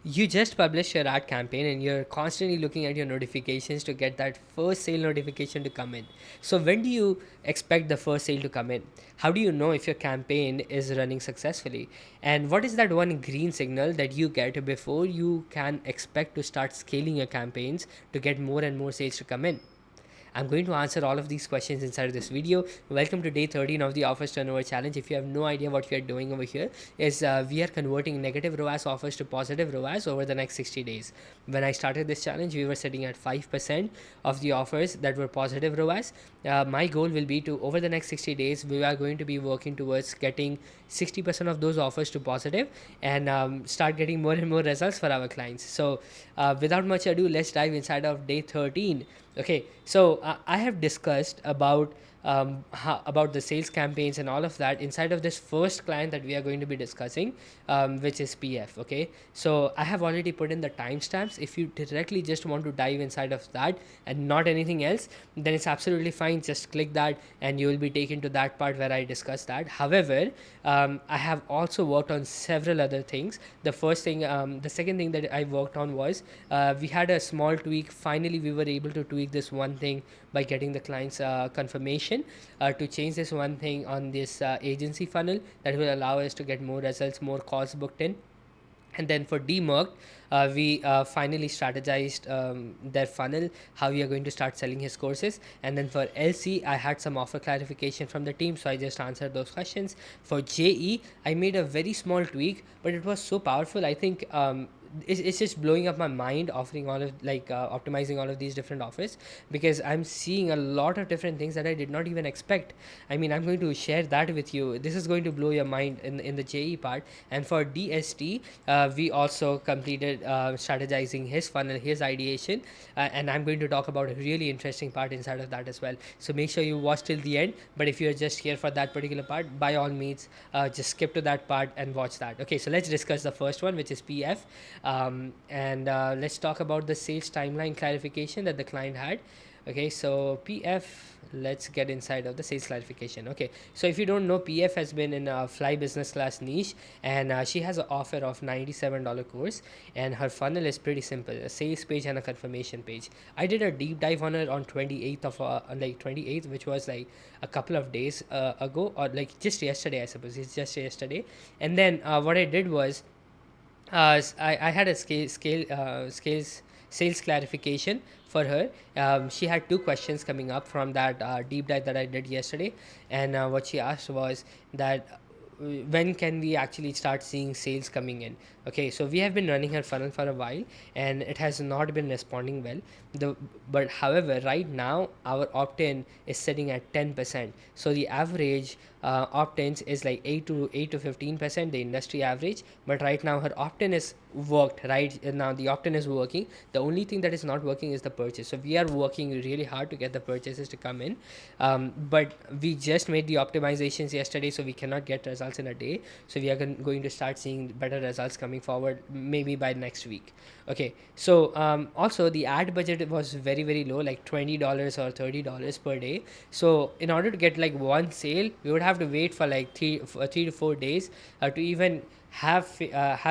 You just published your ad campaign and you're constantly looking at your notifications to get that first sale notification to come in. So, when do you expect the first sale to come in? How do you know if your campaign is running successfully? And what is that one green signal that you get before you can expect to start scaling your campaigns to get more and more sales to come in? I'm going to answer all of these questions inside of this video. Welcome to day 13 of the offers turnover challenge. If you have no idea what we are doing over here, is we are converting negative ROAS offers to positive ROAS over the next 60 days. When I started this challenge, we were sitting at 5% of the offers that were positive ROAS. My goal will be to, over the next 60 days, we are going to be working towards getting 60% of those offers to positive and start getting more and more results for our clients. So, without much ado, let's dive inside of day 13. Okay, so I have discussed about the sales campaigns and all of that inside of this first client that we are going to be discussing, which is PF. Okay, so I have already put in the timestamps. If you directly just want to dive inside of that and not anything else, then it's absolutely fine. Just click that and you will be taken to that part where I discuss that. However, I have also worked on several other things. The second thing that I worked on was we had a small tweak. Finally, we were able to tweak this one thing by getting the client's confirmation to change this one thing on this agency funnel that will allow us to get more results, more calls booked in. And then for DMerc, we finally strategized their funnel, how we are going to start selling his courses. And then for LC, I had some offer clarification from the team, so I just answered those questions. For JE, I made a very small tweak, but it was so powerful. I think it's just blowing up my mind, offering all of optimizing all of these different offers, because I'm seeing a lot of different things that I did not even expect. I mean, I'm going to share that with you. This is going to blow your mind in the JE part. And for DST, we also completed strategizing his funnel, his ideation, and I'm going to talk about a really interesting part inside of that as well. So make sure you watch till the end. But if you're just here for that particular part, by all means, just skip to that part and watch that. Okay, so let's discuss the first one, which is PF, and let's talk about the sales timeline clarification that the client had. Okay, so PF, let's get inside of the sales clarification. Okay, so if you don't know, PF has been in a fly business class niche, and she has an offer of $97 course, and her funnel is pretty simple: a sales page and a confirmation page. I did a deep dive on her on 28th of 28th, which was like a couple of days ago, or like just yesterday, I suppose. It's just yesterday. And then what I did was I had a scales sales clarification for her. She had two questions coming up from that deep dive that I did yesterday, and what she asked was that when can we actually start seeing sales coming in. Okay, so we have been running her funnel for a while and it has not been responding well. But however, right now our opt-in is sitting at 10%, so the average opt-ins is like 8 to 15%, the industry average. But right now her opt-in is worked. Right now the opt-in is working. The only thing that is not working is the purchase, so we are working really hard to get the purchases to come in. But we just made the optimizations yesterday, so we cannot get results in a day. So we are going to start seeing better results coming forward, maybe by next week. Okay, so also the ad budget was very low, like $20 or $30 per day. So in order to get like one sale, we would have to wait for like 3 to 4 days to even have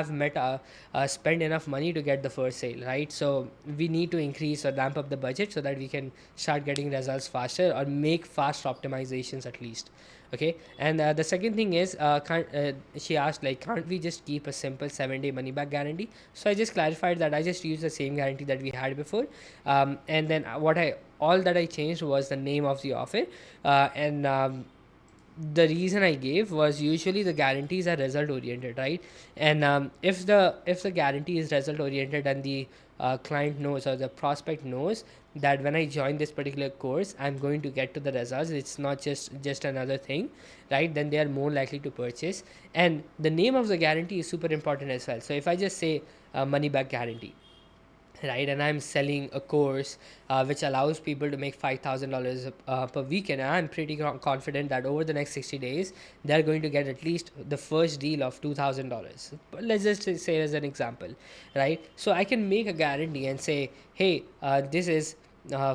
Meta spend enough money to get the first sale, right? So we need to increase or ramp up the budget so that we can start getting results faster or make fast optimizations at least. Okay, and the second thing is, she asked like, can't we just keep a simple 7-day money back guarantee? So I just clarified that I just used the same guarantee that we had before, and then what I all that I changed was the name of the offer, and the reason I gave was, usually the guarantees are result oriented, right? And if the guarantee is result oriented and the client knows or the prospect knows that when I join this particular course, I'm going to get to the results. It's not just another thing, right? Then they are more likely to purchase. And the name of the guarantee is super important as well. So if I just say money back guarantee, right, and I'm selling a course which allows people to make $5,000 per week, and I'm pretty confident that over the next 60 days they're going to get at least the first deal of $2,000. But let's just say as an example, right? So I can make a guarantee and say, hey, this is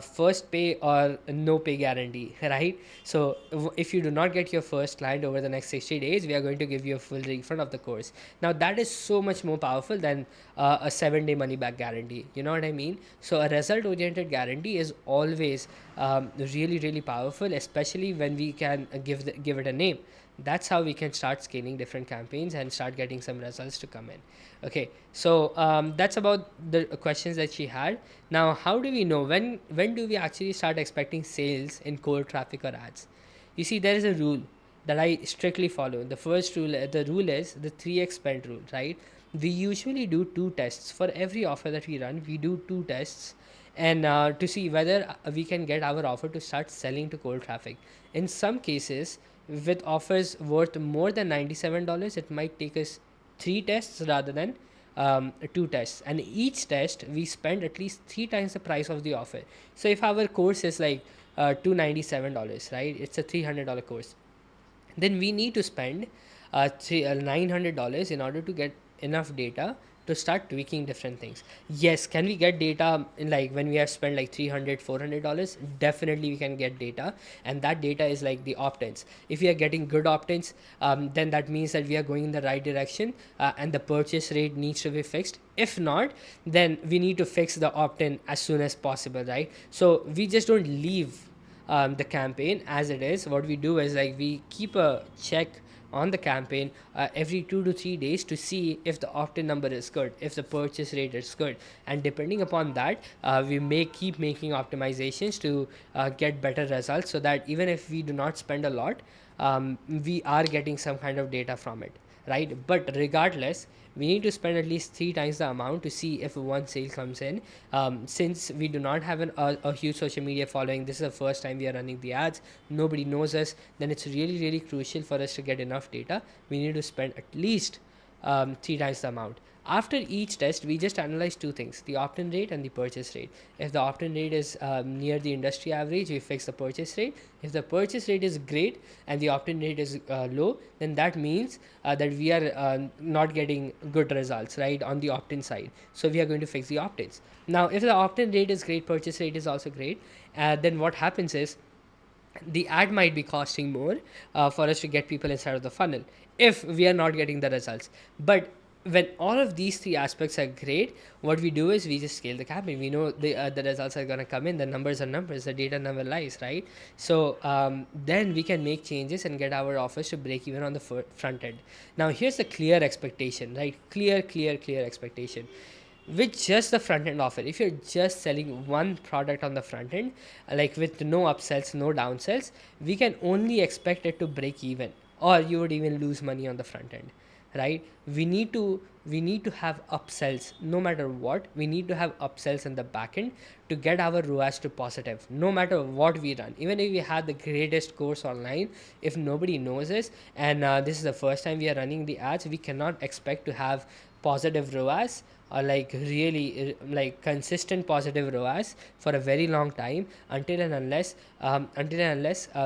first pay or no pay guarantee, right? So if you do not get your first client over the next 60 days, we are going to give you a full refund of the course. Now that is so much more powerful than a 7-day money back guarantee. You know what I mean? So a result oriented guarantee is always really really powerful, especially when we can give it a name. That's how we can start scaling different campaigns and start getting some results to come in. Okay, so that's about the questions that she had. Now, how do we know when do we actually start expecting sales in cold traffic or ads? You see, there is a rule that I strictly follow. The first rule, the rule is the 3x spend rule, right? We usually do two tests for every offer that we run. We do two tests, and to see whether we can get our offer to start selling to cold traffic. In some cases, with offers worth more than $97, it might take us three tests rather than two tests, and each test we spend at least three times the price of the offer. So if our course is like $297, right, it's a $300 course, then we need to spend $900 in order to get enough data to start tweaking different things. Yes, can we get data in, like, when we have spent like $300 $400? Definitely we can get data, and that data is like the opt-ins. If we are getting good opt-ins, then that means that we are going in the right direction, and the purchase rate needs to be fixed. If not, then we need to fix the opt-in as soon as possible, right? So we just don't leave the campaign as it is. What we do is, like, we keep a check on the campaign every 2 to 3 days to see if the opt-in number is good, if the purchase rate is good, and depending upon that, we may keep making optimizations to get better results, so that even if we do not spend a lot, we are getting some kind of data from it, right? But regardless, we need to spend at least three times the amount to see if one sale comes in. Since we do not have a huge social media following, this is the first time we are running the ads, nobody knows us, then it's really really crucial for us to get enough data. We need to spend at least three times the amount. After each test, we just analyze two things: the opt-in rate and the purchase rate. If the opt-in rate is near the industry average, we fix the purchase rate. If the purchase rate is great and the opt-in rate is low, then that means that we are not getting good results, right, on the opt-in side. So we are going to fix the opt-ins. Now, if the opt-in rate is great, purchase rate is also great, then what happens is the ad might be costing more for us to get people inside of the funnel if we are not getting the results. But when all of these three aspects are great, what we do is we just scale the campaign. We know the results are going to come in, the numbers are numbers, the data never lies, right? So then we can make changes and get our offers to break even on the front end. Now here's the clear expectation, right? Clear expectation. With just the front end offer, if you're just selling one product on the front end, like with no upsells, no downsells, we can only expect it to break even, or you would even lose money on the front end, right? We need to have upsells. No matter what, we need to have upsells in the back end to get our ROAS to positive, no matter what we run. Even if we had the greatest course online, if nobody knows us, and this is the first time we are running the ads, we cannot expect to have positive ROAS, or like really like consistent positive ROAS for a very long time, until and unless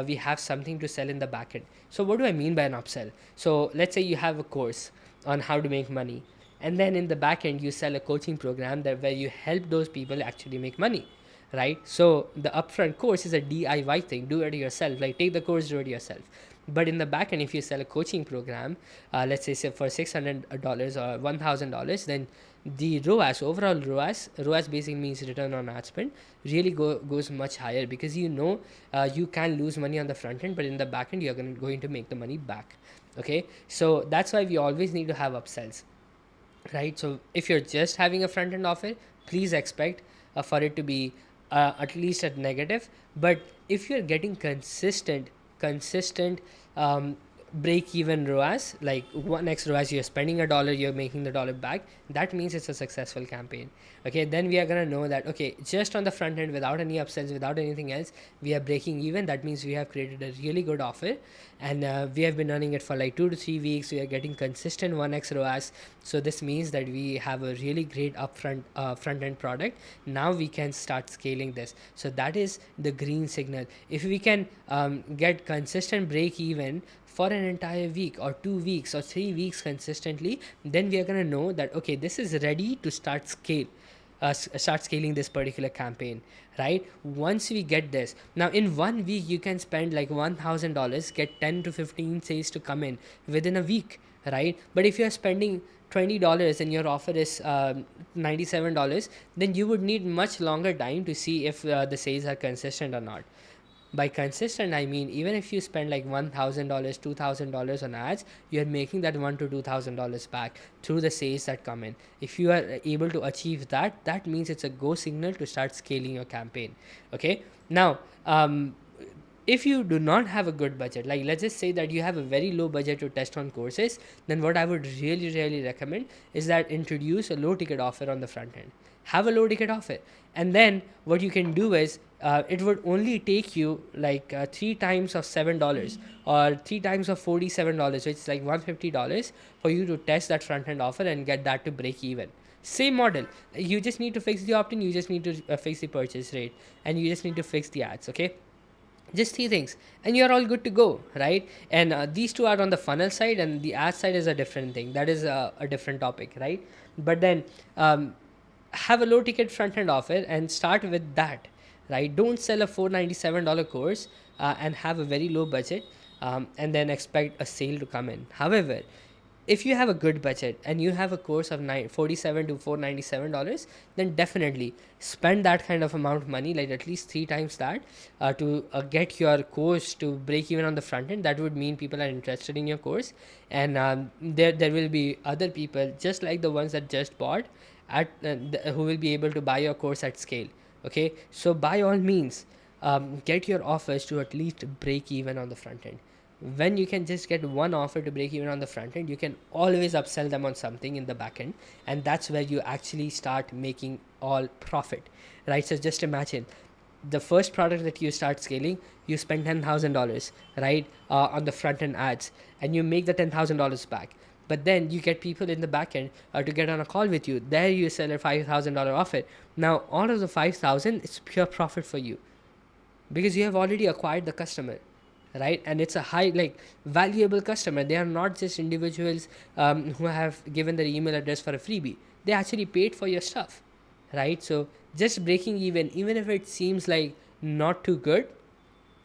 we have something to sell in the backend. So what do I mean by an upsell? So let's say you have a course on how to make money, and then in the backend you sell a coaching program that where you help those people actually make money, right? So the upfront course is a DIY thing, do it yourself, like take the course, do it yourself. But in the back end, if you sell a coaching program, let's say for $600 or $1,000, then the ROAS, overall ROAS basically means return on ad spend, really goes much higher, because you can lose money on the front end, but in the back end you're going to make the money back. Okay, so that's why we always need to have upsells, right? So if you're just having a front end offer, please expect for it to be at least at negative. But if you're getting consistent break even ROAS, like 1x ROAS, you're spending $1, you're making the dollar back, that means it's a successful campaign. Okay, then we are gonna know that, okay, just on the front end, without any upsells, without anything else, we are breaking even. That means we have created a really good offer, and we have been running it for like 2 to 3 weeks. We are getting consistent 1x ROAS. So this means that we have a really great upfront front end product. Now we can start scaling this. So that is the green signal. If we can get consistent break even for an entire week or 2 weeks or 3 weeks consistently, then we are going to know that, okay, this is ready to start scale. start scaling this particular campaign, right? Once we get this, now in 1 week you can spend like $1,000, get 10 to 15 sales to come in within a week, right? But if you're spending $20 and your offer is $97, then you would need much longer time to see if the sales are consistent or not. By consistent, I mean even if you spend like $1,000, $2,000 on ads, you're making that $1 to $2,000 back through the sales that come in. If you are able to achieve that, that means it's a go signal to start scaling your campaign. Okay, now if you do not have a good budget, like let's just say that you have a very low budget to test on courses, then what I would really recommend is that introduce a low ticket offer on the front end. Have a low ticket offer, and then what you can do is it would only take you like 3 times of $7 or 3 times of $47, which is like $150 for you to test that front end offer and get that to break even. Same model. You just need to fix the opt-in, you just need to fix the purchase rate, and you just need to fix the ads. Okay, just 3 things and you're all good to go, right? And these two are on the funnel side, and the ad side is a different thing, that is a different topic, right? But then have a low ticket front end offer and start with that, right? Don't sell a $497 course and have a very low budget, and then expect a sale to come in. However, if you have a good budget and you have a course of $47 to $497, then definitely spend that kind of amount of money, like at least 3 times that, to get your course to break even on the front end. That would mean people are interested in your course, and there will be other people just like the ones that just bought who will be able to buy your course at scale. Okay, so by all means, get your offers to at least break even on the front end. When you can just get one offer to break even on the front end, you can always upsell them on something in the back end, and that's where you actually start making all profit, right? So just imagine the first product that you start scaling, you spend $10,000, right, on the front end ads, and you make the $10,000 back. But then you get people in the back end to get on a call with you. There you sell a $5,000 offer. Now all of the 5,000, it's pure profit for you because you have already acquired the customer, right? And it's a high, like, valuable customer. They are not just individuals who have given their email address for a freebie. They actually paid for your stuff, right? So just breaking even if it seems like not too good,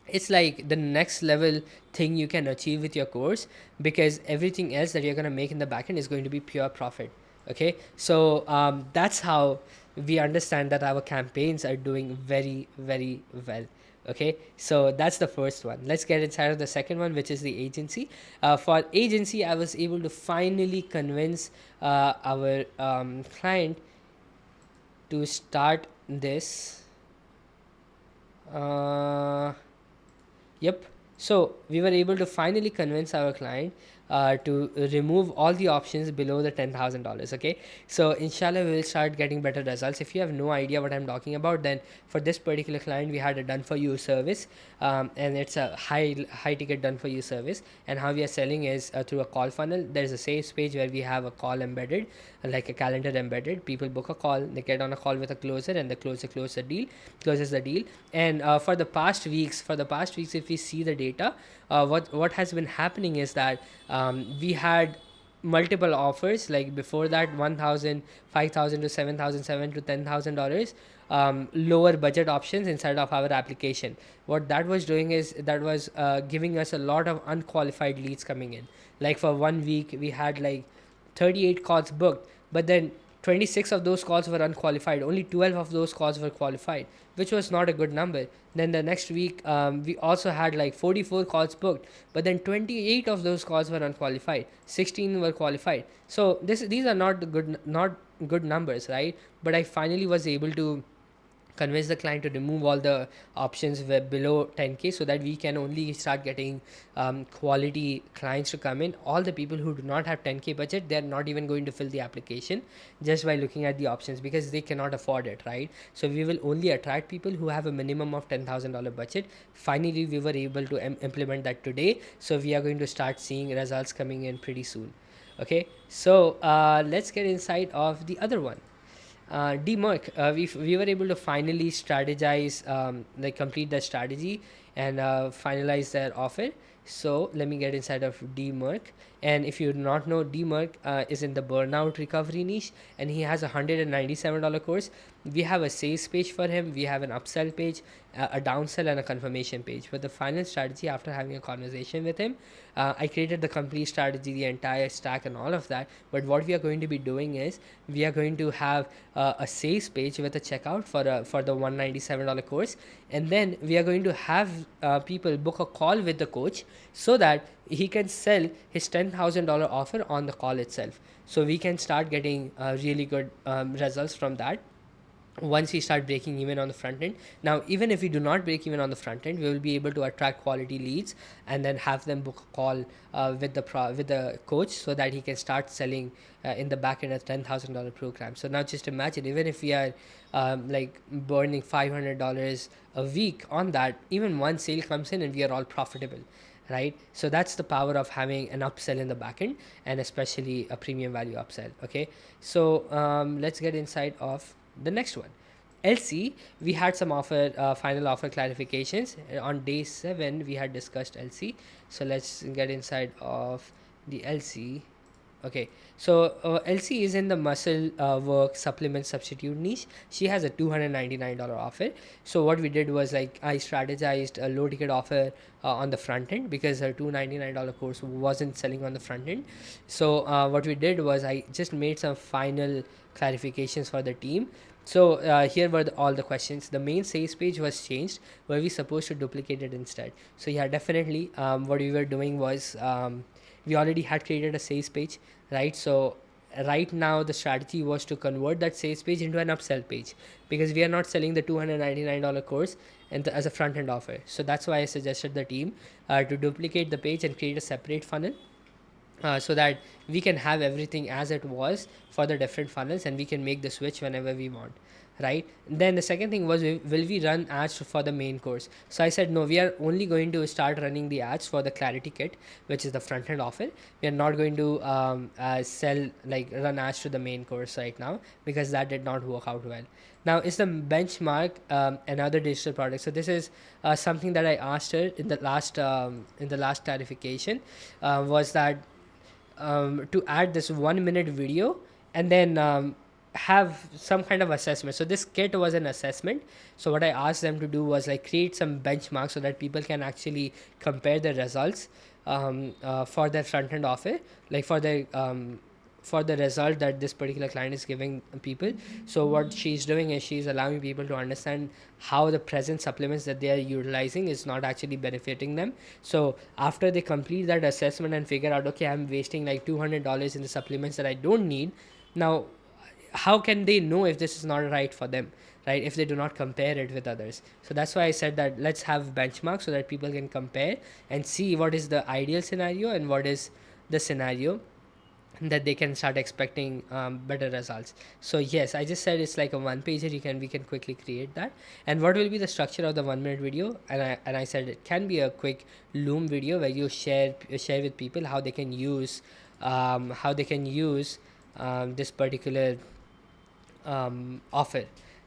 it's like the next level thing you can achieve with your course, because everything else that you're going to make in the backend is going to be pure profit. Okay, so that's how we understand that our campaigns are doing very well. Okay, so that's the first one. Let's get inside of the second one, which is the agency. For agency, I was able to finally convince our client to start this. Yep. So we were able to finally convince our client to remove all the options below the $10,000. Okay. So inshallah, we will start getting better results. If you have no idea what I'm talking about, then for this particular client, we had a done for you service, and it's a high ticket done for you service. And how we are selling is through a call funnel. There's a sales page where we have a call embedded, like a calendar embedded. People book a call, they get on a call with a closer, and the closer closes the deal. And for the past weeks, if we see the data, what has been happening is that we had multiple offers, like before that 1,000, 5,000 to 7,000, to $10,000, lower budget options inside of our application. What that was doing is that was giving us a lot of unqualified leads coming in. Like for 1 week we had like 38 calls booked, but then 26 of those calls were unqualified. Only 12 of those calls were qualified, which was not a good number. Then the next week, we also had like 44 calls booked, but then 28 of those calls were unqualified. 16 were qualified. So these are not good numbers, right? But I finally was able to convince the client to remove all the options below 10k, so that we can only start getting quality clients to come in. All the people who do not have 10k budget, they're not even going to fill the application just by looking at the options, because they cannot afford it, right? So we will only attract people who have a minimum of $10,000 budget. Finally we were able to implement that today, so we are going to start seeing results coming in pretty soon. Okay, so let's get inside of the other one. DMerc, we were able to finally strategize, like complete the strategy and finalize their offer. So let me get inside of DMerc. And if you do not know, DMerc is in the burnout recovery niche, and he has a $197 course. We have a sales page for him, we have an upsell page, a downsell, and a confirmation page. But the final strategy, after having a conversation with him, I created the complete strategy, the entire stack, and all of that. But what we are going to be doing is we are going to have a sales page with a checkout for the $197 course, and then we are going to have people book a call with the coach so that he can sell his $10,000 offer on the call itself. So we can start getting really good results from that once we start breaking even on the front end. Now, even if we do not break even on the front end, we will be able to attract quality leads and then have them book a call with the coach so that he can start selling in the back end a $10,000 program. So now just imagine, even if we are like burning $500 a week on that, even one sale comes in and we are all profitable, right? So that's the power of having an upsell in the backend, and especially a premium value upsell. Okay, so let's get inside of the next one. LC, we had some final offer clarifications on day 7. We had discussed LC, so let's get inside of the LC. Okay, so LC is in the muscle work supplement substitute niche. She has a $299 offer. So what we did was, like, I strategized a low ticket offer on the front end because her $299 course wasn't selling on the front end. So what we did was I just made some final clarifications for the team. So here were all the questions. The main sales page was changed. Were we supposed to duplicate it instead? So yeah, definitely. What we were doing was we already had created a sales page, right? So right now the strategy was to convert that sales page into an upsell page, because we are not selling the $299 course and as a front end offer. So that's why I suggested the team to duplicate the page and create a separate funnel, so that we can have everything as it was for the different funnels, and we can make the switch whenever we want, right? Then the second thing was, will we run ads for the main course? So I said no, we are only going to start running the ads for the clarity kit, which is the front end offer. We are not going to sell, like, run ads to the main course right now, because that did not work out well. Now, is the benchmark another digital product? So this is something that I asked her in the last clarification, was that to add this 1 minute video and then have some kind of assessment. So this kit was an assessment. So what I asked them to do was, like, create some benchmarks so that people can actually compare the results for their front end offer, like for the result that this particular client is giving people. So what she's doing is she's allowing people to understand how the present supplements that they are utilizing is not actually benefiting them. So after they complete that assessment and figure out, okay, I'm wasting like $200 in the supplements that I don't need, now how can they know if this is not right for them, right, if they do not compare it with others? So that's why I said that let's have benchmarks so that people can compare and see what is the ideal scenario and what is the scenario that they can start expecting better results. So yes, I just said it's like a one pager. We can quickly create that. And what will be the structure of the 1 minute video? And I said it can be a quick Loom video where you share with people how they can use this particular offer,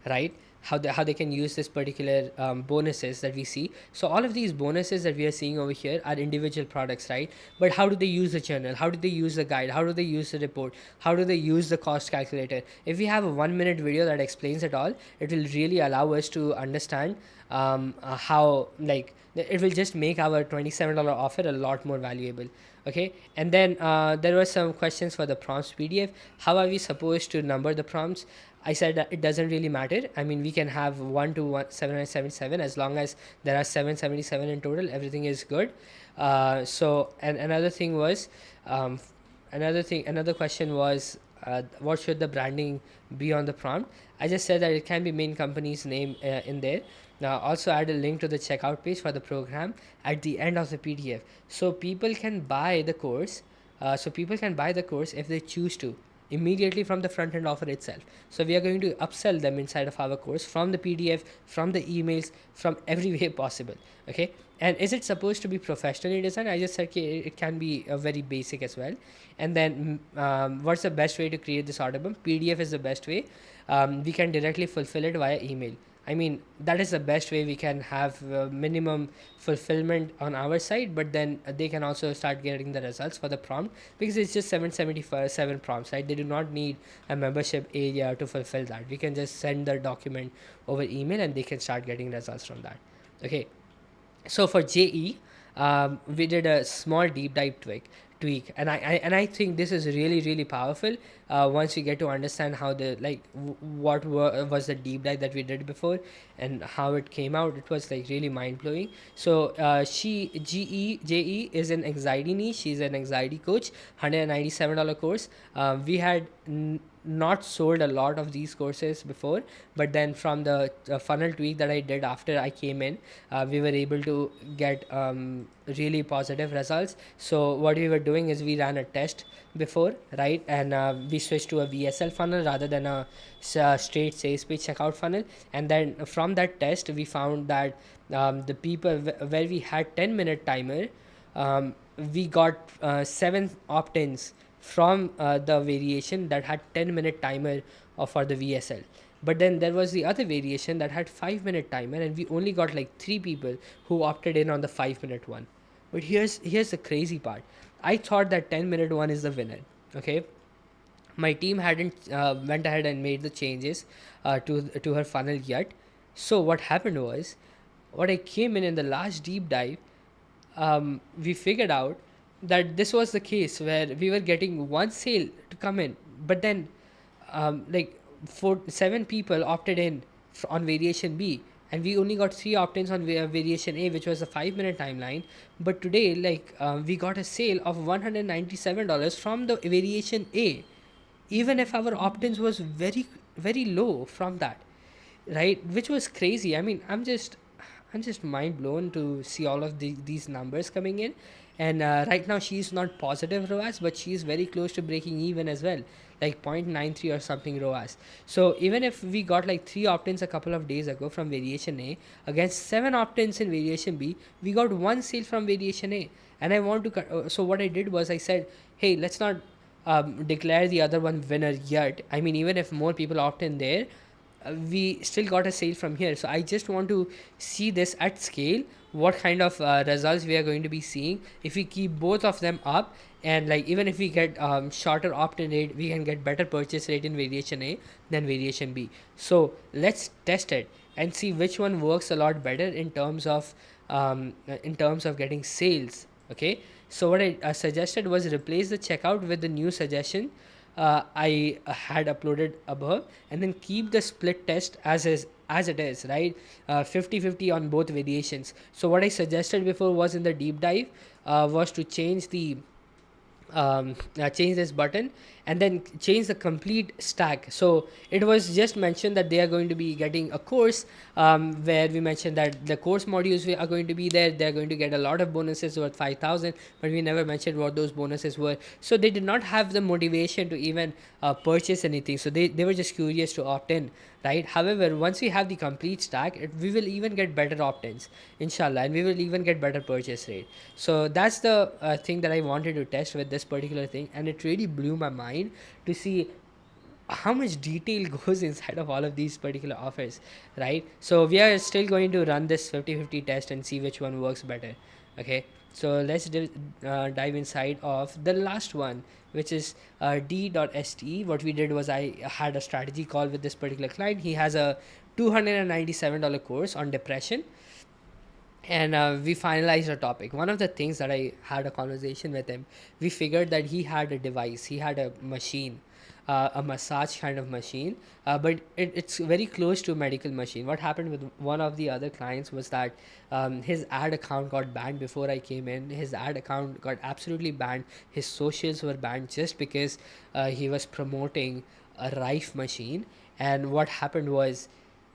right? How they can use this particular bonuses that we see. So all of these bonuses that we are seeing over here are individual products, right? But how do they use the journal? How do they use the guide? How do they use the report? How do they use the cost calculator? If we have a 1 minute video that explains it all, it will really allow us to understand how, like, it will just make our $27 offer a lot more valuable. Okay, and then there were some questions for the prompts PDF. How are we supposed to number the prompts? I said that it doesn't really matter. I mean, we can have 1 to 777, as long as there are 777 in total, everything is good. So, and another question was, what should the branding be on the prompt? I just said that it can be main company's name in there. Now also add a link to the checkout page for the program at the end of the PDF, so people can buy the course. If they choose to, immediately from the front end offer itself. So we are going to upsell them inside of our course from the PDF, from the emails, from every way possible. Okay, and is it supposed to be professionally designed? I just said it can be a very basic as well. And then what's the best way to create this order bump? PDF is the best way. We can directly fulfill it via email. I mean, that is the best way we can have minimum fulfillment on our side, but then they can also start getting the results for the prompt, because it's just 775 prompts, right? They do not need a membership area to fulfill that. We can just send the document over email and they can start getting results from that. Okay, so for JE, we did a small deep dive tweak, and I think this is really really powerful. Once we get to understand how the like was the deep dive that we did before and how it came out, it was like really mind blowing. So she JE is an anxiety niche. She's an anxiety coach. $197 course. We had not sold a lot of these courses before, but then from the funnel tweak that I did after I came in, we were able to get really positive results. So what we were doing is we ran a test before, right? And we switched to a VSL funnel rather than a straight sales page checkout funnel. And then from that test we found that the people where we had 10-minute timer, we got 7 opt-ins from the variation that had 10-minute timer for the VSL. But then there was the other variation that had 5-minute timer, and we only got like 3 people who opted in on the 5-minute one. But here's the crazy part. I thought that 10-minute one is the winner. Okay, my team hadn't went ahead and made the changes to her funnel yet. So what happened was, what I came in the last deep dive, we figured out that this was the case where we were getting one sale to come in, but then like 7 people opted in on variation B, and we only got 3 opt-ins on variation A, which was a 5-minute timeline. But today, like we got a sale of $197 from the variation A, even if our opt-ins was very very low from that, right? Which was crazy. I mean, I'm just mind blown to see all of these numbers coming in. And right now she's not positive ROAS, but she's very close to breaking even as well, like 0.93 or something ROAS. So even if we got like 3 opt-ins a couple of days ago from variation A against 7 opt-ins in variation B, we got one sale from variation A. And I want to so what I did was I said, hey, let's not declare the other one winner yet. I mean, even if more people opt in there, we still got a sale from here. So I just want to see this at scale, what kind of results we are going to be seeing if we keep both of them up. And like even if we get shorter opt-in rate, we can get better purchase rate in variation A than variation B. So let's test it and see which one works a lot better in terms of getting sales. Okay, so what I suggested was replace the checkout with the new suggestion I had uploaded above, and then keep the split test as it is, right? 50-50 on both variations. So what I suggested before was in the deep dive was to change this button and then change the complete stack. So it was just mentioned that they are going to be getting a course, where we mentioned that the course modules are going to be there. They're going to get a lot of bonuses worth 5,000, but we never mentioned what those bonuses were. So they did not have the motivation to even purchase anything. So they were just curious to opt in, right? However, once we have the complete stack, we will even get better opt-ins, inshallah, and we will even get better purchase rate. So that's the thing that I wanted to test with this particular thing, and it really blew my mind to see how much detail goes inside of all of these particular offers, right? So we are still going to run this 50-50 test and see which one works better. Okay, so let's dive inside of the last one, which is D.St. What we did was I had a strategy call with this particular client. He has a $297 course on depression, and we finalized a topic. One of the things that I had a conversation with him, we figured that he had a device, he had a machine, a massage kind of machine, but it's very close to a medical machine. What happened with one of the other clients was that his ad account got banned before I came in. His ad account got absolutely banned. His socials were banned just because he was promoting a Rife machine. And what happened was,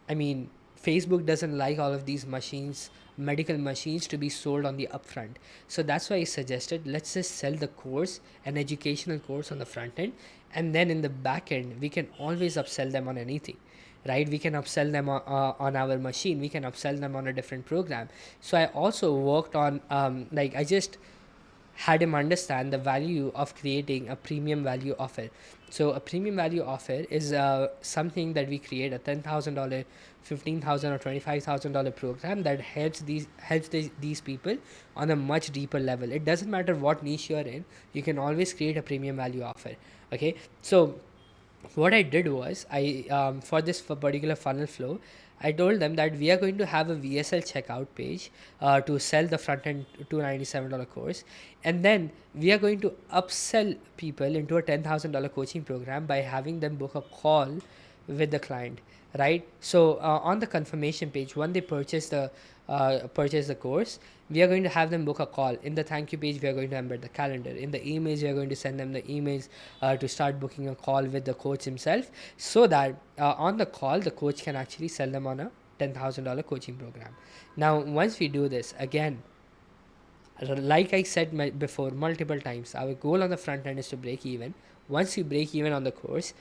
I mean, Facebook doesn't like all of these machines, medical machines, to be sold on the upfront. So that's why I suggested, let's just sell the course, an educational course on the front end, and then in the back end, we can always upsell them on anything, right? We can upsell them on our machine. We can upsell them on a different program. So I also worked on, like, I just had him understand the value of creating a premium value offer. So a premium value offer is something that we create, a $10,000, $15,000 or $25,000 program that helps these people on a much deeper level. It doesn't matter what niche you're in, you can always create a premium value offer. Okay, so what I did was for this particular funnel flow, I told them that we are going to have a VSL checkout page to sell the front end $297 course, and then we are going to upsell people into a $10,000 coaching program by having them book a call with the client, right? So on the confirmation page, when they purchase the course, we are going to have them book a call. In the thank you page, we are going to embed the calendar. In the emails, we are going to send them the emails to start booking a call with the coach himself, so that on the call, the coach can actually sell them on a $10,000 coaching program. Now, once we do this, again, like I said before multiple times, our goal on the front end is to break even. Once you break even on the course,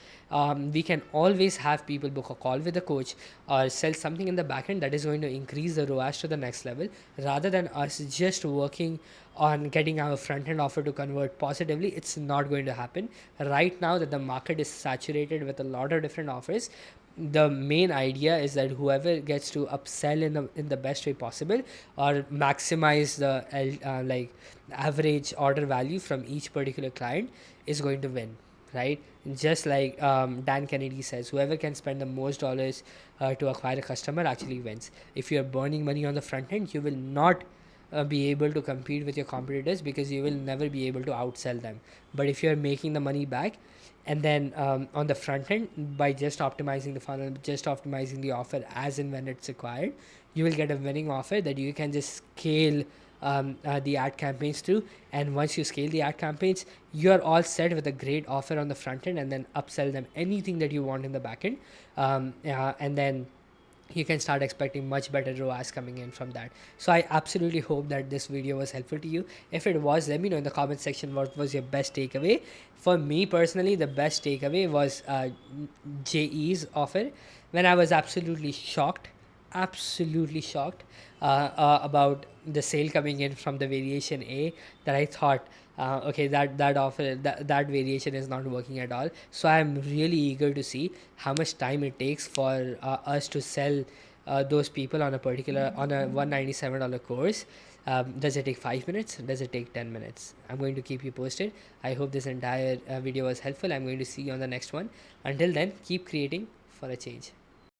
we can always have people book a call with the coach or sell something in the back end that is going to increase the ROAS to the next level, rather than us just working on getting our front end offer to convert positively. It's not going to happen right now that the market is saturated with a lot of different offers. The main idea is that whoever gets to upsell in the best way possible, or maximize the like average order value from each particular client, is going to win, right? Just like Dan Kennedy says, whoever can spend the most dollars to acquire a customer actually wins. If you're burning money on the front end, you will not be able to compete with your competitors, because you will never be able to outsell them. But if you're making the money back, and then on the front end, by just optimizing the funnel, just optimizing the offer as and when it's required, you will get a winning offer that you can just scale the ad campaigns to. And once you scale the ad campaigns, you're all set with a great offer on the front end, and then upsell them anything that you want in the back end. And then you can start expecting much better ROAS coming in from that. So I absolutely hope that this video was helpful to you. If it was, let me know in the comment section what was your best takeaway. For me personally, the best takeaway was JE's offer, when I was absolutely shocked about the sale coming in from the variation A, that I thought, okay, that offer, that variation is not working at all. So I'm really eager to see how much time it takes for us to sell those people on a $197 course. Does it take 5 minutes? Does it take 10 minutes? I'm going to keep you posted. I hope this entire video was helpful. I'm going to see you on the next one. Until then, keep creating for a change.